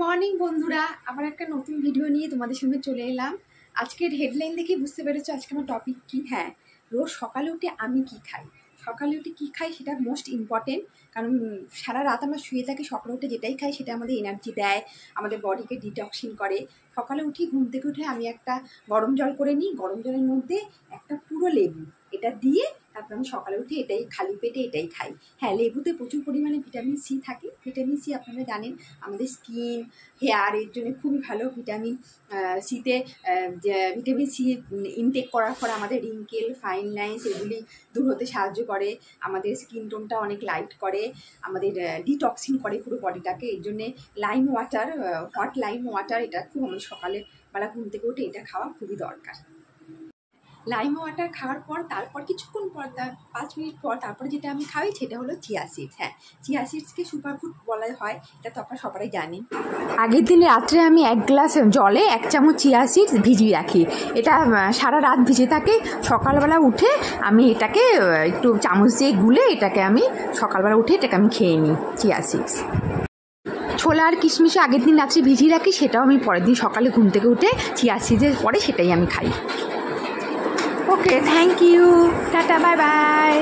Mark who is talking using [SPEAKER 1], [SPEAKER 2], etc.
[SPEAKER 1] Morning বন্ধুরা, আবার একটা নতুন ভিডিও নিয়ে তোমাদের সঙ্গে চলে এলাম। আজকের হেডলাইন দেখে বুঝতে পেরেছো আজকে আমার টপিক কি। হ্যাঁ, রোজ সকালে উঠে আমি কি খাই, সকালে উঠে কী খাই সেটা মোস্ট ইম্পর্টেন্ট। কারণ সারা রাত আমরা শুয়ে থাকি, সকালে উঠে যেটাই খাই সেটা আমাদের এনার্জি দেয়, আমাদের বডিকে ডিটক্সিন করে। সকালে উঠি, ঘুম থেকে উঠে আমি একটা গরম জল করে নিই, গরম জলের মধ্যে একটা পুরো লেবু এটা দিয়ে তারপর আমি সকালে উঠে এটাই খালি পেটে এটাই খাই। হ্যাঁ, লেবুতে প্রচুর পরিমাণে ভিটামিন সি থাকে। ভিটামিন সি আপনারা জানেন আমাদের স্কিন হেয়ারের জন্য খুবই ভালো। ভিটামিন সিতে ভিটামিন সি ইনটেক করার পর আমাদের রিঙ্কেল, ফাইন লাইন্স এগুলি দূর হতে সাহায্য করে, আমাদের স্কিন টোনটা অনেক লাইট করে, আমাদের ডিটক্সিন করে পুরো বডিটাকে। এর জন্যে lime water, hot lime water এটা খুব আমাদের সকালে বেলা ঘুম থেকে উঠে এটা খাওয়া খুবই দরকার। লাইম ওয়াটার খাওয়ার পর তারপর কিছুক্ষণ পর 5 মিনিট পর তারপরে যেটা আমি খাই সেটা হলো চিয়া সিডস। হ্যাঁ, চিয়া সিডসকে সুপারফুড বলা হয়, এটা তো আপনারা সবাই জানেন। আগের দিন রাত্রে আমি 1 গ্লাস জলে 1 চামচ চিয়া সিডস ভিজিয়ে রাখি। এটা সারা রাত ভিজে থাকে। সকালবেলা উঠে আমি এটাকে একটু চামচ দিয়ে গুলে এটাকে আমি সকালবেলা উঠে এটাকে আমি খেয়ে নিই চিয়া সিডস। ছোলা আর কিশমিশে আগের দিন রাত্রে ভিজিয়ে রাখি, সেটাও আমি পরের দিন সকালে ঘুম থেকে উঠে চিয়া সিডসের পরে সেটাই আমি খাই। Okay, thank you, tata, bye by.